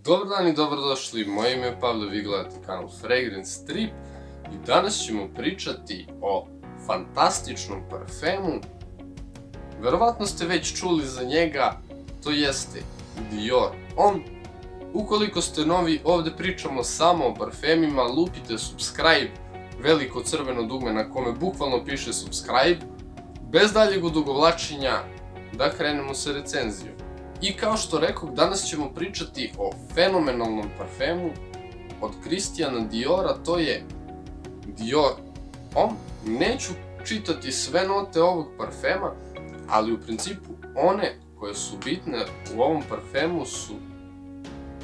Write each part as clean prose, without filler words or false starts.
Dobar dan i dobrodošli, moje ime je Pavle, vi gledate kanal Fragrance Trip i danas ćemo pričati o fantastičnom parfemu. Verovatno ste već čuli za njega, to jeste Dior Homme. Ukoliko ste novi, ovde pričamo samo o parfemima, lupite subscribe, veliko crveno dugme na kome bukvalno piše subscribe. Bez daljeg odugovlačenja, da krenemo sa recenzijom. I kao što rekoh, danas ćemo pričati o fenomenalnom parfemu od Christiana Diora, to je Dior Homme. Neću čitati sve note ovog parfema, ali u principu one koje su bitne u ovom parfemu su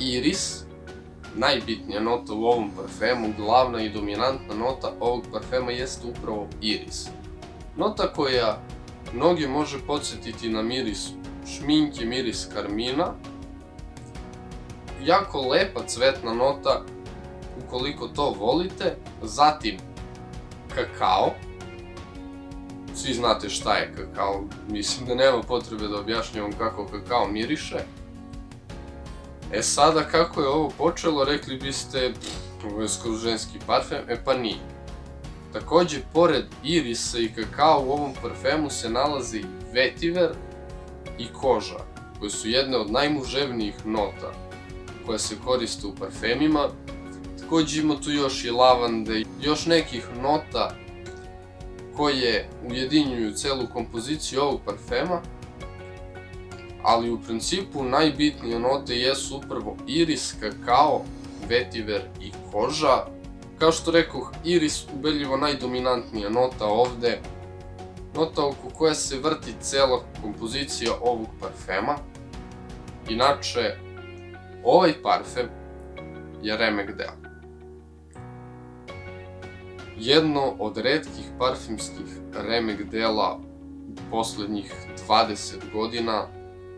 iris, najbitnija nota u ovom parfemu, glavna i dominantna nota ovog parfema jeste upravo iris. Nota koja mnoge može podsjetiti na miris šminke, miris karmina. Jako lepa cvetna nota ukoliko to volite. Zatim kakao. Svi znate šta je kakao, mislim da nema potrebe da objašnjavam kako kakao miriše. Sada kako je ovo počelo, rekli biste ovo je skoro ženski parfem, pa nije. Takođe, pored irisa i kakao u ovom parfemu se nalazi vetiver i koža, koje su jedne od najmuževnijih nota koje se koriste u parfemima. Takođe ima tu još i lavande i još nekih nota koje ujedinjuju celu kompoziciju ovog parfema, ali u principu najbitnije note jesu upravo iris, kakao, vetiver i koža. Kao što rekoh, iris ubedljivo najdominantnija nota ovde, nota oko koje se vrti cela kompozicija ovog parfema. Inače, ovaj parfem je remek delo. Jedno od retkih parfemskih remek dela u poslednjih 20 godina,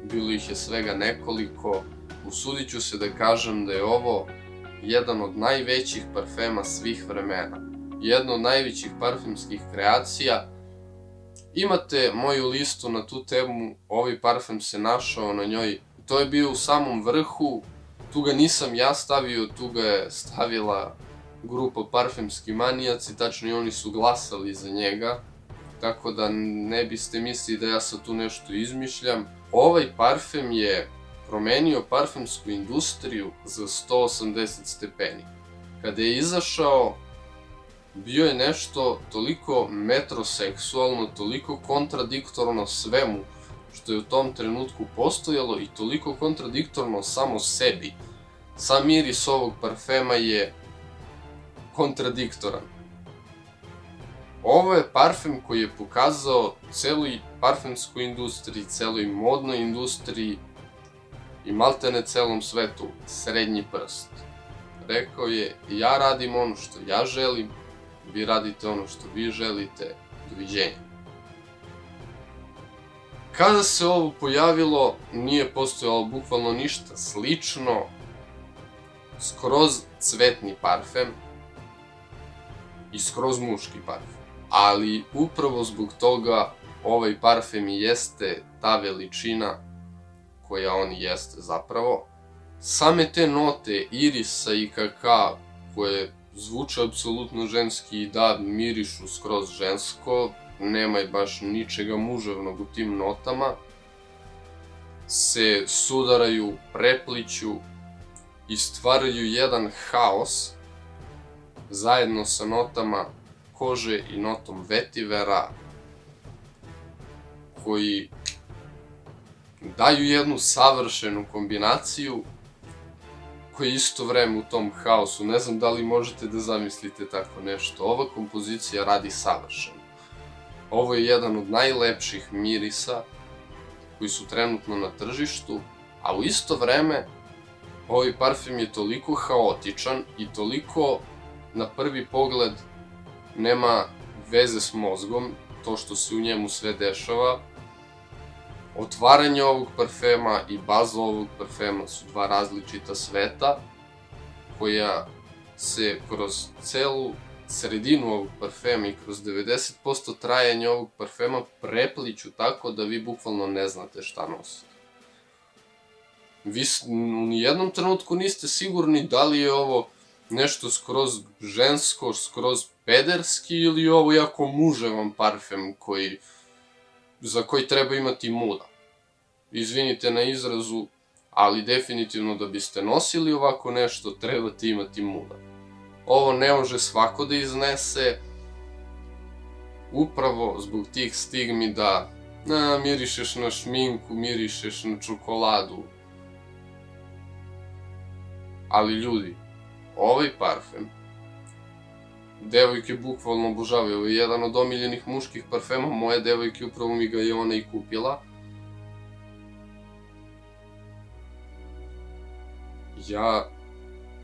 bilo ih je svega nekoliko. Usudit ću se da kažem da je ovo jedan od najvećih parfema svih vremena. Jedna od najvećih parfemskih kreacija. Imate moju listu na tu temu, ovaj parfem se našao na njoj. To je bio u samom vrhu, tu ga nisam ja stavio, tu ga je stavila grupa parfemski manijaci, tačno oni su glasali za njega, tako da ne biste mislili da ja sad tu nešto izmišljam. Ovaj parfem je promenio parfemsku industriju za 180 stepeni. Kada je izašao, bio je nešto toliko metroseksualno, toliko kontradiktorno svemu što je u tom trenutku postojalo i toliko kontradiktorno samo sebi. Sam miris ovog parfema je kontradiktoran. Ovo je parfem koji je pokazao celoj parfemskoj industriji, celoj modnoj industriji i maltene celom svetu srednji prst. Rekao je, ja radim ono što ja želim, vi radite ono što vi želite, doviđenja. Kada se ovo pojavilo, nije postojalo bukvalno ništa slično, skroz cvetni parfem i skroz muški parfem. Ali upravo zbog toga ovaj parfem i jeste ta veličina koja on jeste zapravo. Same te note irisa i kakao koje zvuče apsolutno ženski i da mirišu skroz žensko, nema je baš ničega muževnog u tim notama, se sudaraju, prepliću i stvaraju jedan haos zajedno sa notama kože i notom vetivera koji daju jednu savršenu kombinaciju koji isto vreme u tom haosu, ne znam da li možete da zamislite tako nešto, ova kompozicija radi savršeno. Ovo je jedan od najlepših mirisa koji su trenutno na tržištu, a u isto vreme ovaj parfem je toliko haotičan i toliko na prvi pogled nema veze s mozgom, to što se u njemu sve dešava. Otvaranje ovog parfema i baza ovog parfema su dva različita sveta koja se kroz celu sredinu ovog parfema i kroz 90% trajanja ovog parfema prepliću tako da vi bukvalno ne znate šta nosite. vi u nijednom trenutku niste sigurni da li je ovo nešto skroz žensko, skroz pederski ili je ovo jako muževan parfem za koji treba imati muda. Izvinite na izrazu, ali definitivno da biste nosili ovako nešto trebate imati muda. Ovo ne može svako da iznese, upravo zbog tih stigmi da mirišeš na šminku, mirišeš na čokoladu. Ali ljudi, ovaj parfem devojke bukvalno obožavaju. Ovo je jedan od omiljenih muških parfema moje devojke, upravo mi ga je ona i kupila. Ja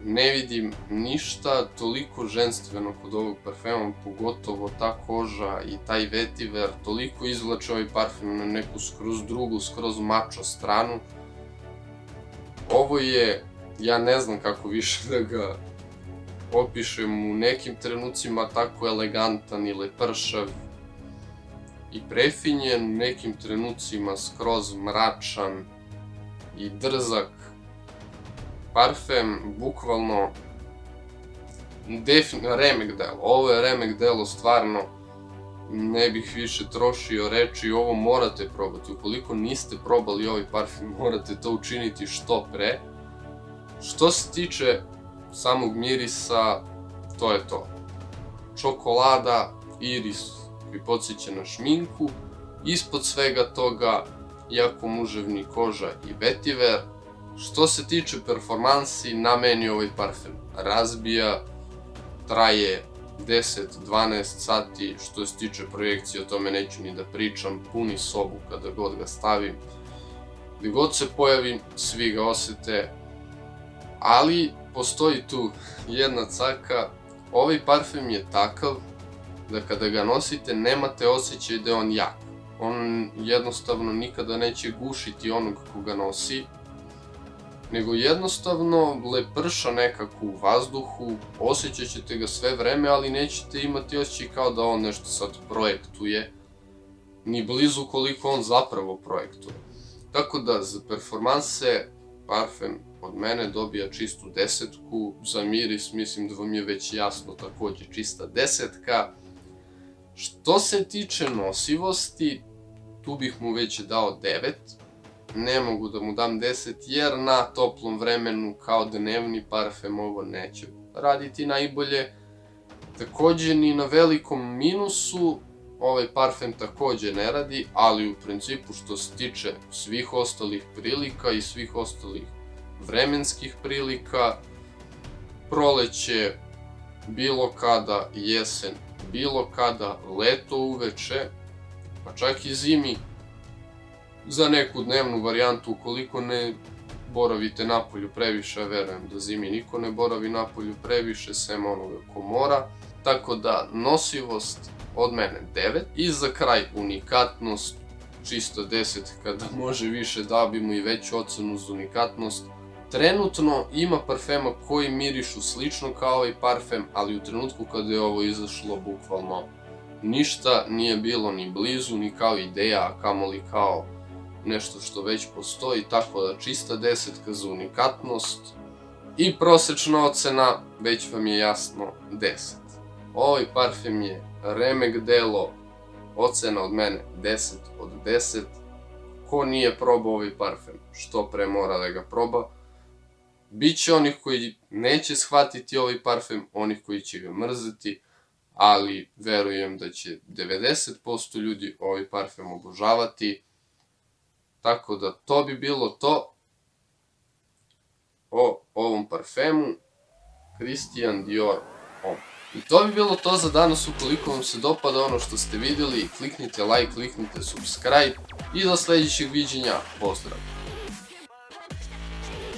ne vidim ništa toliko ženstveno kod ovog parfema, pogotovo ta koža i taj vetiver, toliko izvlače ovaj parfem na neku skroz drugu, skroz mačo stranu. Ovo je, ja ne znam kako više da ga opišem, u nekim trenucima tako elegantan i lepršav i prefinjen, u nekim trenucima skroz mračan i drzak. Parfem, bukvalno, remek delo. Ovo je remek delo, stvarno, ne bih više trošio reči, ovo morate probati. Ukoliko niste probali ovaj parfem, morate to učiniti što pre. Što se tiče samog mirisa, to je to. Čokolada, iris koji podsjeća na šminku, ispod svega toga jako muževni koža i vetiver. Što se tiče performansi, na meni ovaj parfem razbija, traje 10-12 sati, što se tiče projekcije, o tome neću ni da pričam, puni sobu kada god ga stavim. Gde god se pojavim, svi ga osete, ali postoji tu jedna caka, ovaj parfem je takav da kada ga nosite nemate osjećaj da je on jak. On jednostavno nikada neće gušiti onog ko ga nosi, nego jednostavno leprša nekako u vazduhu, osjećat ćete ga sve vreme, ali nećete imati osjećaj kao da on nešto sad projektuje, ni blizu koliko on zapravo projektuje. Tako da za performanse parfem od mene dobija čistu 10, za miris mislim da vam je već jasno, takođe čista 10. Što se tiče nosivosti, tu bih mu već dao 9. Ne mogu da mu dam 10 jer na toplom vremenu kao dnevni parfem ovo neće raditi najbolje. Takođe ni na velikom minusu ovaj parfem takođe ne radi, ali u principu što se tiče svih ostalih prilika i svih ostalih vremenskih prilika, proleće, bilo kada, jesen, bilo kada, leto uveče, pa čak i zimi, za neku dnevnu varijantu, ukoliko ne boravite napolju previše, a verujem da zimi niko ne boravi napolju previše, sem onoga ko mora. Tako da, nosivost od mene 9. I za kraj, unikatnost, čisto 10, kada može više dobijemo i veću ocenu za unikatnost. Trenutno ima parfema koji mirišu slično kao ovaj parfem, ali u trenutku kada je ovo izašlo, bukvalno ništa nije bilo ni blizu, ni kao ideja, a kamoli kao nešto što već postoji, tako da čista 10 za unikatnost i prosečna ocena, već vam je jasno, 10. Ovaj parfem je remek delo, ocena od mene 10 od 10. Ko nije probao ovaj parfem, što pre mora da ga proba. Biće onih koji neće shvatiti ovaj parfem, onih koji će ga mrzeti, ali verujem da će 90% ljudi ovaj parfem obožavati. Tako da to bi bilo to o ovom parfemu Christian Dior Homme. I to bi bilo to za danas. Ukoliko vam se dopada ono što ste vidjeli, kliknite like, kliknite subscribe i do sledećeg viđenja, pozdrav!